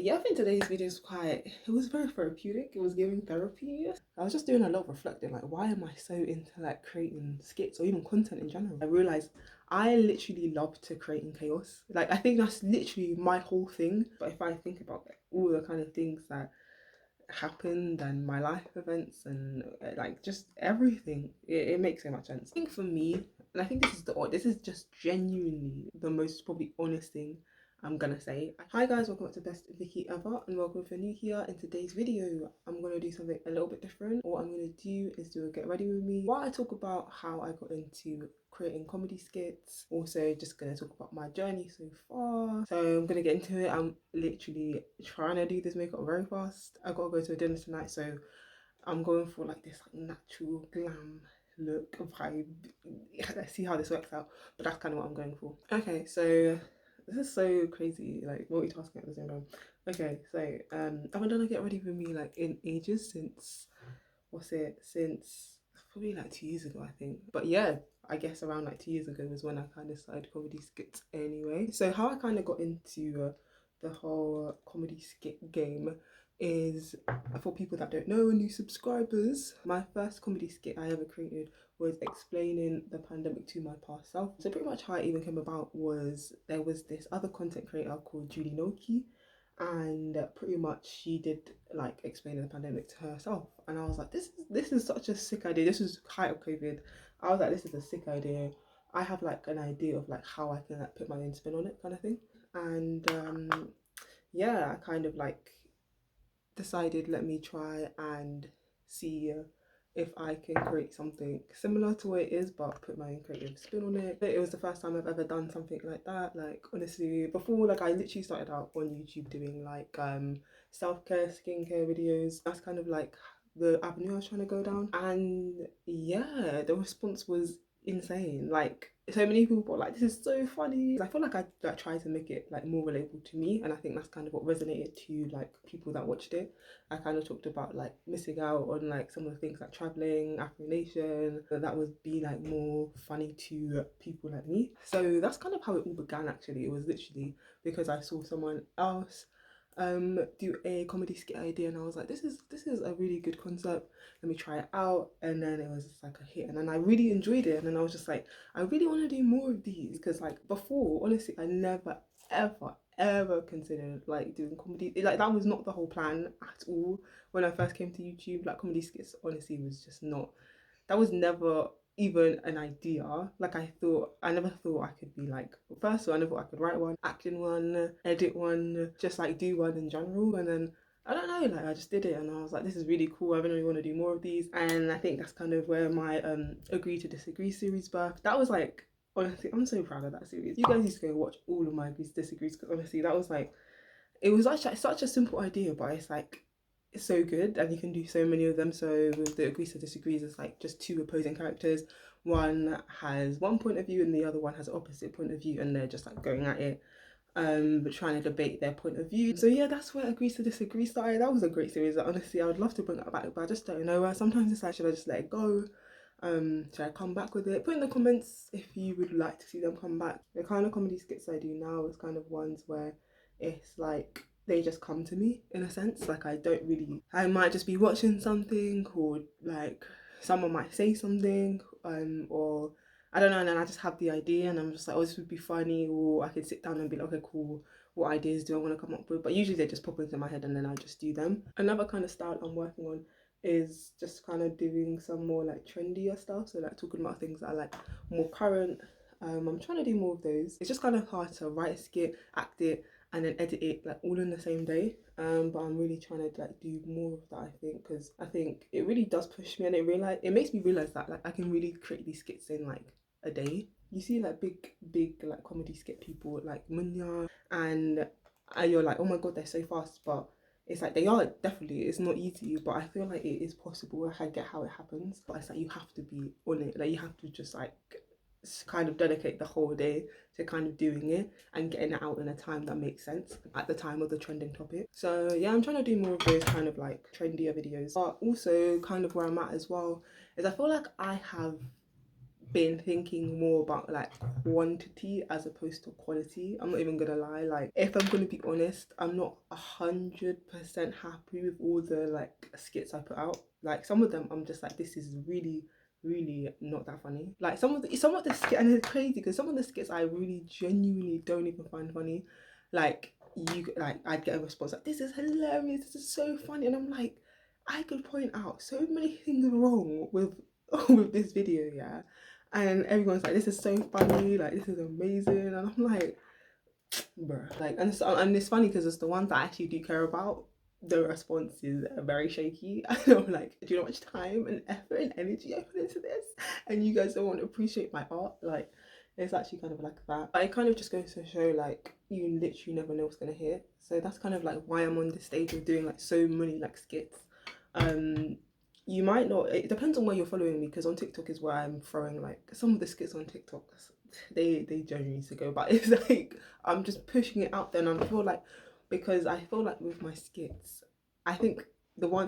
yeah, I think today's video is it was very therapeutic. It was giving therapy. I was just doing a lot of reflecting, like, why am I so into like creating skits or even content in general? I realized I literally love to create in chaos. Like, I think that's literally my whole thing. But if I think about like, all the kind of things that happened and my life events and like just everything, it makes so much sense. I think for me, and I think this is just genuinely the most probably honest thing I'm gonna say. Hi guys, welcome back to Best Vicky Ever, and welcome if you're new here. In today's video, I'm gonna do something a little bit different. What I'm gonna do is do a get ready with me, while I talk about how I got into creating comedy skits. Also just gonna talk about my journey so far. So I'm gonna get into it. I'm literally trying to do this makeup very fast. I gotta go to a dinner tonight, so I'm going for like this like natural glam look vibe. Let's see how this works out, but that's kind of what I'm going for. Okay, so this is so crazy, like multitasking at the same time. Okay, so I haven't done a get ready with me like in ages, since since probably like 2 years ago, I think. But yeah, I guess around like 2 years ago was when I kind of started comedy skits anyway. So how I kind of got into the whole comedy skit game is, for people that don't know, new subscribers, my first comedy skit I ever created was explaining the pandemic to my past self. So pretty much how it even came about was, there was this other content creator called Julie Noki, and pretty much she did like explain the pandemic to herself, and I was like, this is such a sick idea. This was height of COVID. I was like, this is a sick idea. I have like an idea of like how I can like put my own spin on it, kind of thing. And yeah, I kind of like decided, let me try and see if I can create something similar to what it is, but put my own creative spin on it. It was the first time I've ever done something like that. Like, honestly, before, like, I literally started out on YouTube doing like self-care, skincare videos. That's kind of like the avenue I was trying to go down. And yeah, the response was insane. Like, so many people were like, this is so funny. I feel like I like tried to make it like more relatable to me, and I think that's kind of what resonated to like people that watched it. I kind of talked about like missing out on like some of the things like traveling, Afro Nation, that would be like more funny to people like me. So that's kind of how it all began. Actually, it was literally because I saw someone else do a comedy skit idea, and I was like, this is a really good concept, let me try it out. And then it was just like a hit, and then I really enjoyed it, and then I was just like, I really want to do more of these, because like before, honestly, I never ever considered like doing comedy. Like, that was not the whole plan at all when I first came to YouTube. Like, comedy skits honestly was just not, that was never even an idea. Like, I never thought I could be like, first of all, I never thought I could write one, act in one, edit one, just like do one in general. And then I don't know, like I just did it, and I was like, this is really cool, I really want to do more of these. And I think that's kind of where my Agree to Disagree series birthed. That was like, honestly, I'm so proud of that series. You guys used to go watch all of my Agree to Disagrees, because honestly, that was like, it was actually such a simple idea, but it's like, it's so good, and you can do so many of them. So with the Agrees to Disagrees, it's like just two opposing characters. One has one point of view and the other one has opposite point of view, and they're just like going at it, but trying to debate their point of view. So yeah, that's where Agrees to Disagree started. That was a great series. Honestly, I would love to bring that back, but I just don't know. Sometimes it's like, should I just let it go? Should I come back with it? Put in the comments if you would like to see them come back. The kind of comedy skits I do now is kind of ones where it's like they just come to me, in a sense. Like, I might just be watching something, or like someone might say something, or I don't know, and then I just have the idea, and I'm just like, oh, this would be funny, or I could sit down and be like, okay, cool, what ideas do I want to come up with? But usually they just pop into my head, and then I just do them. Another kind of style I'm working on is just kind of doing some more like trendier stuff, so like talking about things that are like more current. I'm trying to do more of those. It's just kind of hard to write a skit, act it, and then edit it like all in the same day. But I'm really trying to like do more of that, I think, because I think it really does push me, and it makes me realize that like I can really create these skits in like a day. You see like big like comedy skit people like Munya, and you're like, oh my god, they're so fast, but it's like, they are, definitely, it's not easy, but I feel like it is possible. I get how it happens, but it's like you have to be on it. Like, you have to just like kind of dedicate the whole day to kind of doing it and getting it out in a time that makes sense at the time of the trending topic. So yeah, I'm trying to do more of those kind of like trendier videos. But also kind of where I'm at as well is, I feel like I have been thinking more about like quantity as opposed to quality. I'm not even gonna lie, like if I'm gonna be honest, I'm not 100% happy with all the like skits I put out. Like some of them I'm just like, this is really not that funny. Like some of the skits, and it's crazy because some of the skits I really genuinely don't even find funny. Like I'd get a response like, this is hilarious, this is so funny, and I'm like, I could point out so many things wrong with with this video, yeah, and everyone's like, this is so funny, like this is amazing, and I'm like, bruh, like, and it's funny because it's the ones that I actually do care about. The response is very shaky. And I'm like, do you know how much time and effort and energy I put into this? And you guys don't want to appreciate my art? Like, it's actually kind of like that. But it kind of just goes to show, like, you literally never know what's gonna hit. So that's kind of like why I'm on the stage of doing like so many like skits. You might not, it depends on where you're following me, because on TikTok is where I'm throwing like some of the skits on TikTok, they generally need to go, but it's like I'm just pushing it out there. And I feel like, because I feel like with my skits, I think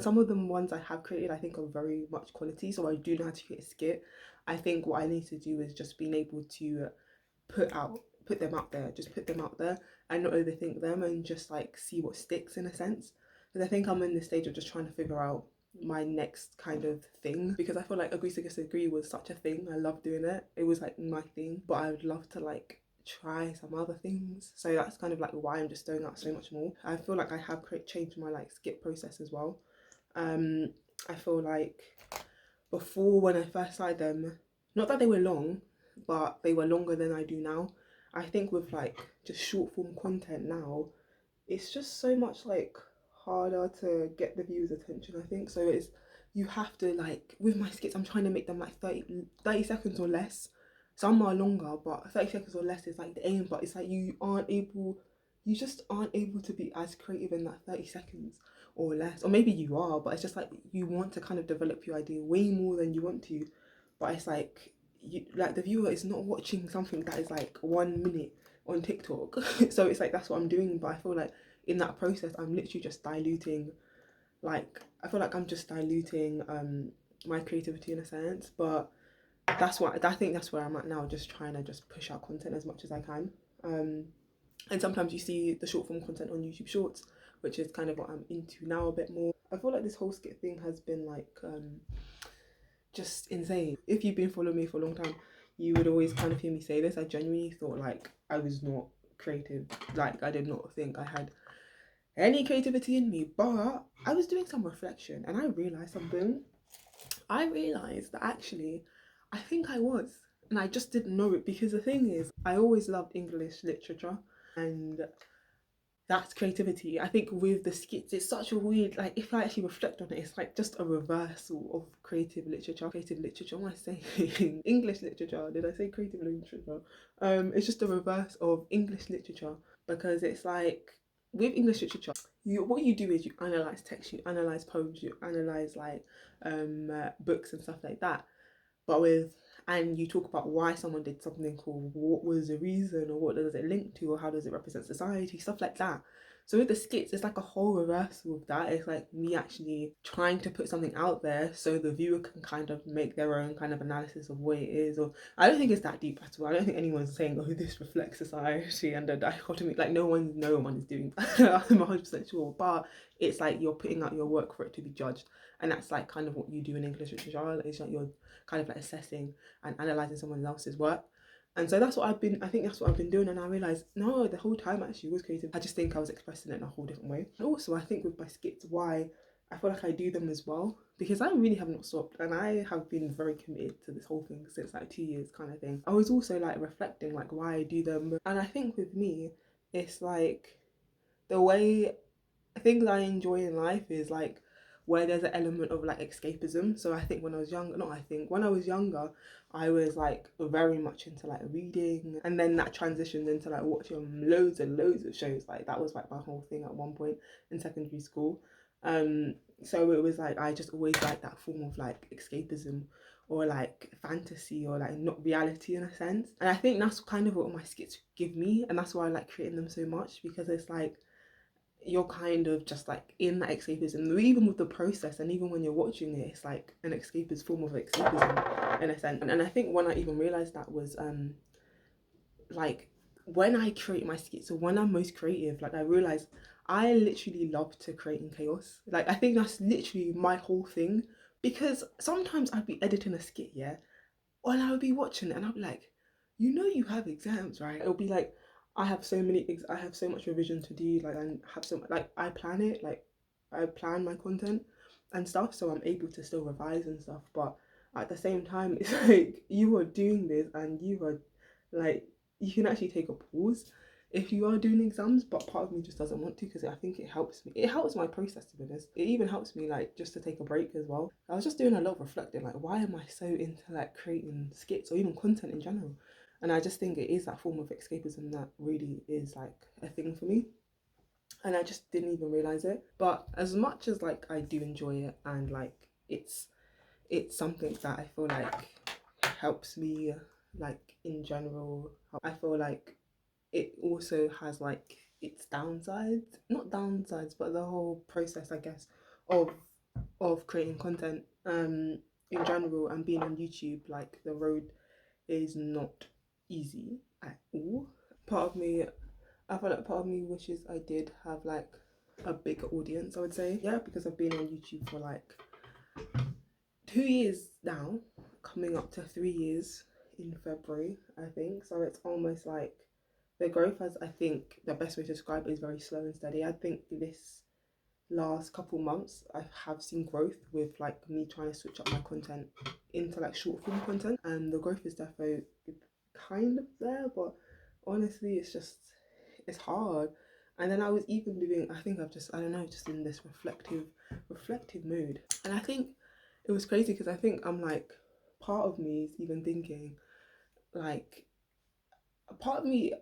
some of the ones I have created I think are very much quality, so I do know how to create a skit. I think what I need to do is just being able to put them out there, just put them out there and not overthink them, and just like see what sticks in a sense. Because I think I'm in the stage of just trying to figure out my next kind of thing, because I feel like Agree to Disagree was such a thing. I love doing it. It was like my thing, but I would love to like try some other things. So that's kind of like why I'm just doing that so much more. I feel like I have changed my like skip process as well. I feel like before, when I first started them, not that they were long, but they were longer than I do now. I think with like just short form content now, it's just so much like harder to get the viewers' attention, I think. So it's, you have to like, with my skits I'm trying to make them like 30 seconds or less. Some are longer, but 30 seconds or less is like the aim. But it's like you just aren't able to be as creative in that 30 seconds or less. Or maybe you are, but it's just like you want to kind of develop your idea way more than you want to. But it's like, like the viewer is not watching something that is like 1 minute on TikTok. So it's like, that's what I'm doing. But I feel like in that process I'm literally just diluting, like I feel like I'm just diluting my creativity in a sense. But that's what I think, that's where I'm at now, just trying to just push out content as much as I can. And sometimes you see the short form content on YouTube Shorts, which is kind of what I'm into now a bit more. I feel like this whole skit thing has been like just insane. If you've been following me for a long time, you would always kind of hear me say this. I genuinely thought like I was not creative. Like I did not think I had any creativity in me, but I was doing some reflection and I realized something. I realized that actually I think I was, and I just didn't know it, because the thing is, I always loved English literature, and that's creativity. I think with the skits, it's such a weird, like if I actually reflect on it, it's like just a reversal of creative literature. Creative literature, what am I saying? English literature, did I say creative literature? It's just a reverse of English literature, because it's like with English literature, what you do is you analyze text, you analyze poems, you analyze like books and stuff like that. But with, and you talk about why someone did something, or what was the reason, or what does it link to, or how does it represent society, stuff like that. So with the skits, it's like a whole reversal of that. It's like me actually trying to put something out there so the viewer can kind of make their own kind of analysis of what it is. Or I don't think it's that deep at all. I don't think anyone's saying, oh, this reflects society and the dichotomy. Like no one is doing that. I'm 100% sure. But it's like you're putting out your work for it to be judged. And that's like kind of what you do in English literature. It's like you're kind of like assessing and analysing someone else's work. And so that's what I think that's what I've been doing. And I realised, no, the whole time actually was creative. I just think I was expressing it in a whole different way. And also I think with my skits, why I feel like I do them as well, because I really have not stopped, and I have been very committed to this whole thing since like 2 years kind of thing. I was also like reflecting like why I do them. And I think with me, it's like the way things I enjoy in life is like where there's an element of like escapism. So I think when I was younger, not I think, when I was younger, I was like very much into like reading, and then that transitioned into like watching loads and loads of shows. Like that was like my whole thing at one point in secondary school. So it was like I just always liked that form of like escapism, or like fantasy, or like not reality in a sense. And I think that's kind of what my skits give me, and that's why I like creating them so much, because it's like you're kind of just like in that escapism, even with the process, and even when you're watching it, it's like an escapist form of escapism. in a sense. And I think when I even realized that was like when I create my skits, so when I'm most creative, like I realize I literally love to create in chaos. Like I think that's literally my whole thing. Because sometimes I'd be editing a skit, yeah, and I would be watching it and I'd be like, you know, you have exams, right? It'll be like, I have so much revision to do, like, I have so much, like, I plan it, like, I plan my content and stuff, so I'm able to still revise and stuff. But at the same time, it's like, you are doing this and you are, like, you can actually take a pause if you are doing exams, but part of me just doesn't want to because I think it helps me. It helps my process, to be honest. It even helps me like just to take a break as well. I was just doing a lot of reflecting, like why am I so into like creating skits or even content in general? And I just think it is that form of escapism that really is like a thing for me. And I just didn't even realize it. But as much as like I do enjoy it and like it's something that I feel like helps me like in general, I feel like it also has like its downsides, not downsides, but the whole process, I guess, of creating content in general and being on YouTube, like the road is not easy at all. Part of me, I feel like part of me wishes I did have like a bigger audience, I would say. Yeah, because I've been on YouTube for like 2 years now, coming up to 3 years in February, I think. So it's almost like the growth, as I think the best way to describe it, is very slow and steady. I think this last couple months I have seen growth with like me trying to switch up my content into like short form content, and the growth is definitely kind of there, but honestly it's hard. And then I was even doing, I think I've just, I don't know, just in this reflective mood. And I think it was crazy because I think I'm like, part of me is even thinking like, a part of me,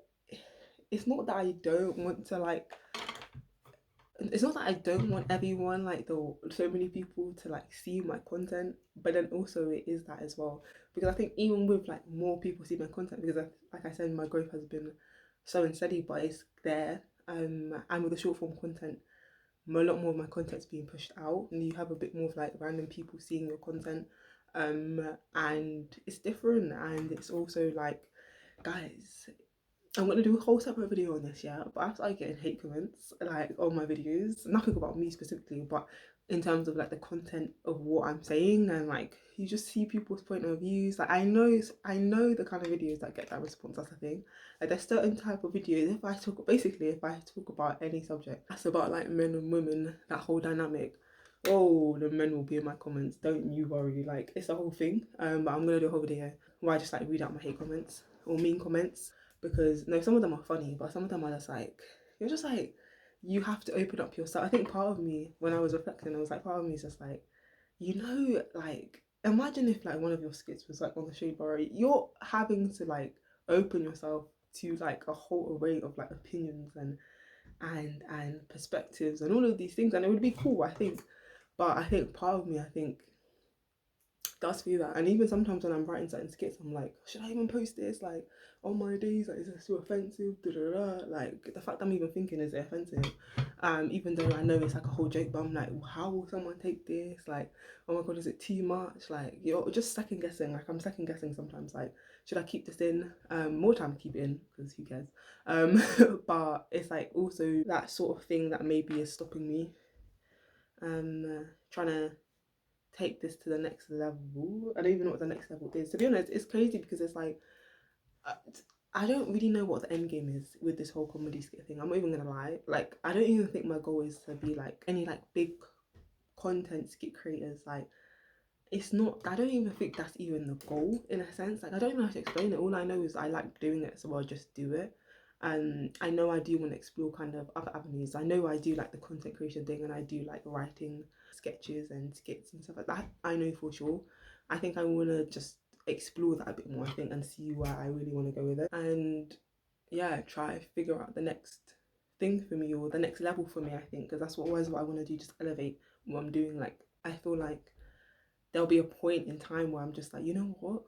it's not that I don't want to like, it's not that I don't want everyone, like the so many people to like see my content, but then also it is that as well. Because I think even with like more people see my content, because like I said, my growth has been so unsteady, but it's there. And with the short form content, a lot more of my content's being pushed out, and you have a bit more of like random people seeing your content, and it's different, and it's also like, guys, I'm gonna do a whole separate video on this, yeah. But I started getting hate comments like on my videos, nothing about me specifically, but in terms of like the content of what I'm saying, and like you just see people's point of views. Like I know the kind of videos that get that response. That's the thing. Like there's certain type of videos. If I talk about any subject that's about like men and women, that whole dynamic. Oh, the men will be in my comments. Don't you worry. Like it's the whole thing. But I'm gonna do a whole video where I just like read out my hate comments or mean comments, because no, some of them are funny, but some of them are just like, you're just like, you have to open up yourself. I think part of me, when I was reflecting, I was like, part of me is just like, you know, like imagine if like one of your skits was like on the Shade Bar, you're having to like open yourself to like a whole array of like opinions and perspectives and all of these things, and it would be cool, I think. But I think part of me, I think, does feel that. And even sometimes when I'm writing certain skits, I'm like, should I even post this? Like, on my days, like, is this too offensive? Da, da, da. Like, the fact I'm even thinking, is it offensive? Even though I know it's like a whole joke, but I'm like, how will someone take this? Like, oh my god, is it too much? Like, you're just second guessing. Like, I'm second guessing sometimes. Like, should I keep this in? More time to keep it in, because who cares? But it's like also that sort of thing that maybe is stopping me. Trying to take this to the next level. I don't even know what the next level is. To be honest, it's crazy because it's like, I don't really know what the end game is with this whole comedy skit thing. I'm not even gonna lie. Like, I don't even think my goal is to be like any like big content skit creators. Like, it's not, I don't even think that's even the goal in a sense. Like, I don't even know how to explain it. All I know is I like doing it, so I'll just do it. I know I do want to explore kind of other avenues. I know I do like the content creation thing, and I do like writing sketches and skits and stuff like that. I know for sure. I think I want to just explore that a bit more, I think, and see where I really want to go with it. And yeah, try figure out the next thing for me, or the next level for me, I think, because that's always what I want to do, just elevate what I'm doing. Like, I feel like there'll be a point in time where I'm just like, you know what?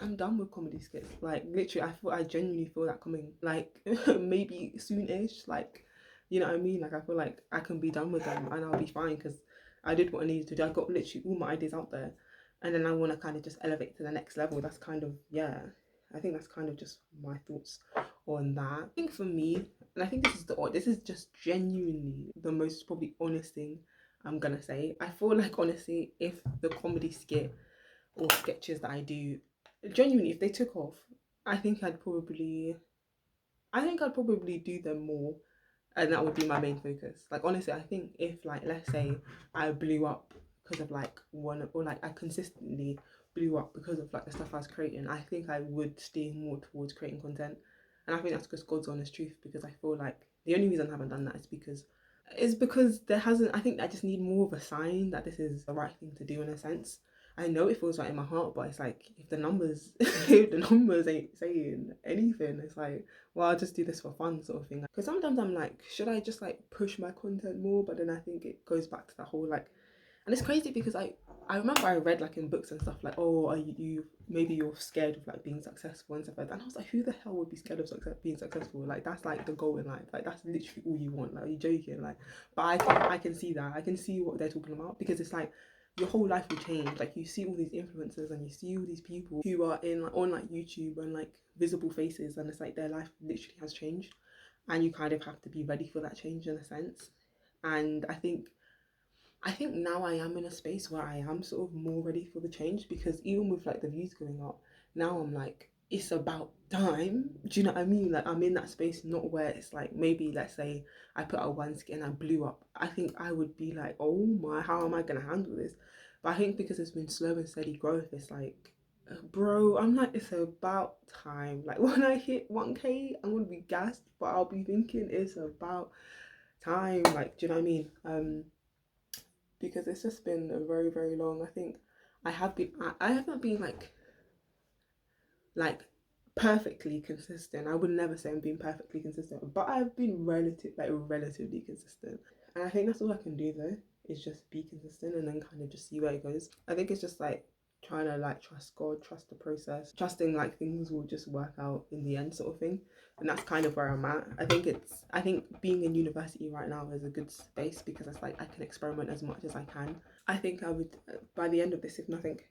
I'm done with comedy skits. Like literally, I genuinely feel that coming. Like maybe soonish. Like, you know what I mean? Like I feel like I can be done with them and I'll be fine, because I did what I needed to do. I got literally all my ideas out there, and then I want to kind of just elevate to the next level. That's kind of, yeah, I think that's kind of just my thoughts on that. I think for me, and I think this is just genuinely the most probably honest thing I'm gonna say. I feel like honestly, if the comedy skit or sketches that I do, genuinely, if they took off, I think I'd probably do them more, and that would be my main focus. Like honestly, I think if like let's say I blew up because of like one, or like I consistently blew up because of like the stuff I was creating, I think I would steer more towards creating content. And I think that's just God's honest truth, because I feel like the only reason I haven't done that is because there hasn't, I think I just need more of a sign that this is the right thing to do in a sense. I know it feels right in my heart, but it's like if the numbers if the numbers ain't saying anything, it's like, well, I'll just do this for fun sort of thing. Because sometimes I'm like, should I just like push my content more? But then I think it goes back to that whole like, and it's crazy because I remember I read like in books and stuff like, oh, are you maybe you're scared of like being successful and stuff like that. And I was like, who the hell would be scared of being successful? Like that's like the goal in life. Like that's literally all you want. Like, are you joking? Like, but I can see that. I can see what they're talking about, because it's like your whole life will change. Like you see all these influencers and you see all these people who are in like on like YouTube and like visible faces, and it's like their life literally has changed, and you kind of have to be ready for that change in a sense. And I think now I am in a space where I am sort of more ready for the change, because even with like the views going up, now I'm like, it's about time. Do you know what I mean? Like I'm in that space, not where it's like maybe let's say I put out one skit and I blew up. I think I would be like, oh my, how am I gonna handle this? But I think because it's been slow and steady growth, it's like, bro, I'm like, it's about time. Like when I hit 1K, I'm gonna be gassed, but I'll be thinking it's about time. Like, do you know what I mean? Because it's just been a very, very long. I think I haven't been like perfectly consistent. I would never say I'm being perfectly consistent, but I've been relatively consistent. And I think that's all I can do though, is just be consistent and then kind of just see where it goes. I think it's just like trying to like trust God, trust the process, trusting like things will just work out in the end sort of thing. And that's kind of where I'm at. I think being in university right now is a good space, because it's like I can experiment as much as I can. I think I would, by the end of this, if nothing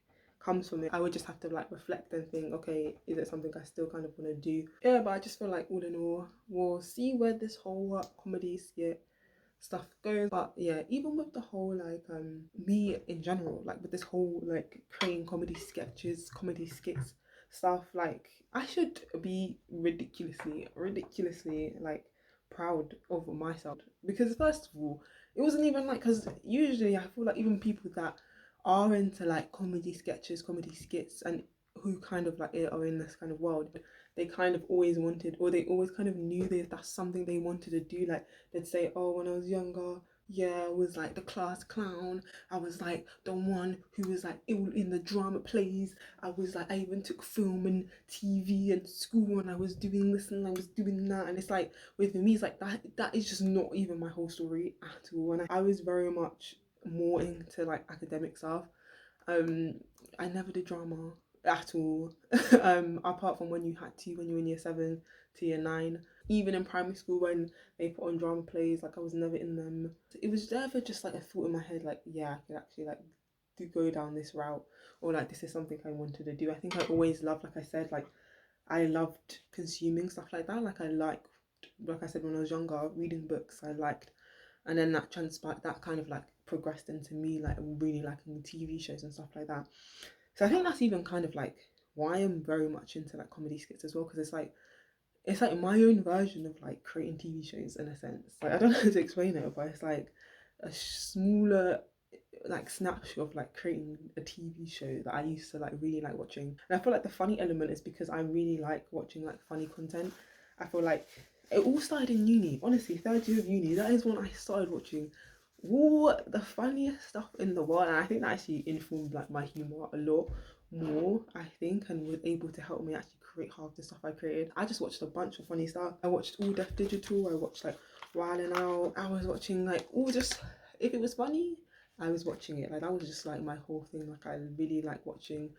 comes from it, I would just have to like reflect and think, okay, is it something I still kind of want to do? Yeah, but I just feel like all in all, we'll see where this whole comedy skit stuff goes. But yeah, even with the whole like me in general, like with this whole like creating comedy sketches, comedy skits stuff, like I should be ridiculously like proud of myself, because first of all, it wasn't even like, because usually I feel like even people that are into like comedy sketches, comedy skits, and who kind of like are in this kind of world, they kind of always wanted, or they always kind of knew that that's something they wanted to do. Like they'd say, oh, when I was younger, yeah, I was like the class clown. I was like the one who was like ill in the drama plays. I was like, I even took film and TV and school, and I was doing this and I was doing that. And it's like, with me, it's like that is just not even my whole story at all. And I was very much more into like academic stuff. um I never did drama at all. Apart from when you had to, when you were in year 7 to year 9. Even in primary school when they put on drama plays, like I was never in them. It was never just like a thought in my head like, yeah, I could actually like do go down this route, or like this is something I wanted to do. I think I always loved, like I said, like I loved consuming stuff like that. Like I said, when I was younger, reading books I liked, and then that transpired, that kind of like progressed into me like really liking TV shows and stuff like that. So I think that's even kind of like why I'm very much into like comedy skits as well, because it's like my own version of like creating TV shows in a sense. Like I don't know how to explain it, but it's like a smaller like snapshot of like creating a TV show that I used to like really like watching. And I feel like the funny element is because I really like watching like funny content. I feel like it all started in uni. Honestly, third year of uni, that is when I started watching all the funniest stuff in the world. And I think that actually informed like my humor a lot more, I think, and was able to help me actually create half the stuff I created. I just watched a bunch of funny stuff. I watched All Deaf Digital, I watched like Wild and Out, I was watching like all just, if it was funny, I was watching it. Like that was just like my whole thing. Like I really like watching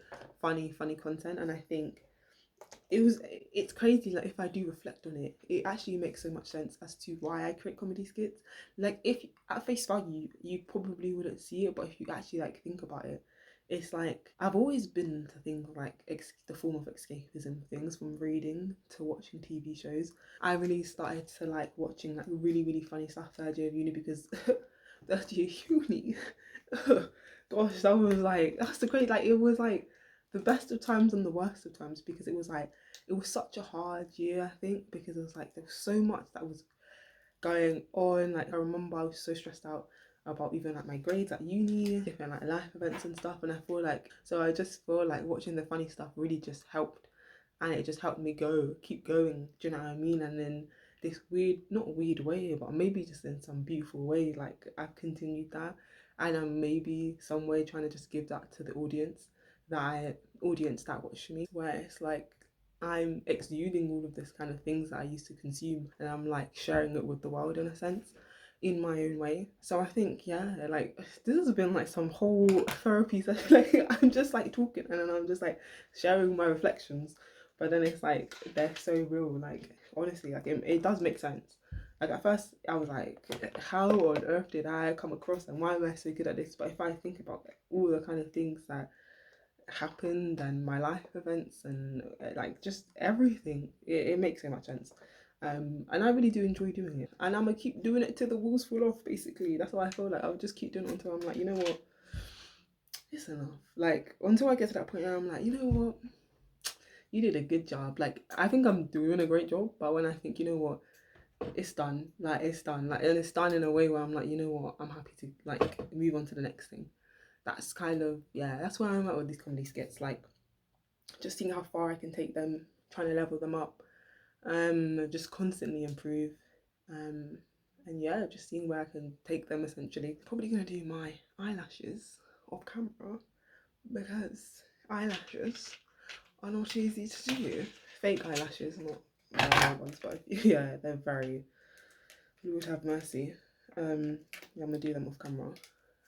funny content, and I think it's crazy. Like if I do reflect on it, it actually makes so much sense as to why I create comedy skits. Like if at face value you probably wouldn't see it, but if you actually like think about it, It's like I've always been into things like the form of escapism, things from reading to watching TV shows. I really started to like watching like really, really funny stuff third year of uni because third year uni, gosh, that was like, that's the great, like, it was like the best of times and the worst of times because it was like, it was such a hard year, I think, because it was like, there was so much that was going on. Like, I remember I was so stressed out about even like my grades at uni, different like life events and stuff. And I feel like, so I just feel like watching the funny stuff really just helped, and it just helped me keep going. Do you know what I mean? And then this weird, not weird way, but maybe just in some beautiful way, like I've continued that, and I'm maybe some way trying to just give that to the audience that watch me, where it's like I'm exuding all of this kind of things that I used to consume, and I'm like sharing it with the world in a sense, in my own way. So I think, yeah, like this has been like some whole therapy session. Like I'm just like talking and then I'm just like sharing my reflections, but then it's like they're so real. Like honestly, like it does make sense. Like at first I was like, how on earth did I come across and why am I so good at this? But if I think about like, all the kind of things that happened and my life events and like just everything, it makes so much sense. And I really do enjoy doing it, and I'm gonna keep doing it till the walls fall off. Basically, that's why I feel like I'll just keep doing it until I'm like, you know what, it's enough. Like until I get to that point where I'm like, you know what, you did a good job. Like I think I'm doing a great job, but when I think, you know what, it's done. Like it's done. Like and it's done in a way where I'm like, you know what, I'm happy to like move on to the next thing. That's kind of, yeah, that's where I'm at with these comedy skits. Like just seeing how far I can take them, trying to level them up, just constantly improve, um, and yeah, just seeing where I can take them essentially. Probably gonna do my eyelashes off camera because eyelashes are not easy to do. Fake eyelashes, not real ones, but yeah, they're very. Lord have mercy. Yeah, I'm gonna do them off camera.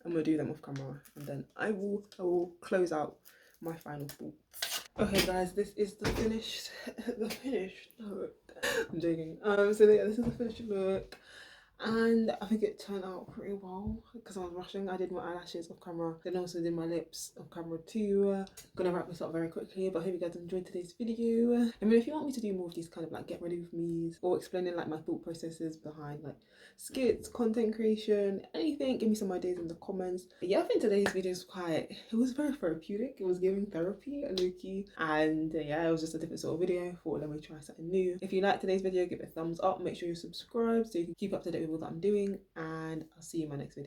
I'm gonna do them off camera, and then I will close out my final thoughts. Okay guys, this is the finished the finished look. I'm joking. So yeah, this is the finished look. And I think it turned out pretty well because I was rushing. I did my eyelashes off camera, then also did my lips off camera too. Gonna wrap this up very quickly, but I hope you guys enjoyed today's video. I mean, if you want me to do more of these kind of like get ready with me's or explaining like my thought processes behind like skits, content creation, anything, give me some ideas in the comments. But yeah, I think today's video is quite, it was very therapeutic. It was giving therapy, low-key, and yeah, it was just a different sort of video. Thought let me try something new. If you liked today's video, give it a thumbs up, make sure you subscribe so you can keep up to date with all that I'm doing, and I'll see you in my next video.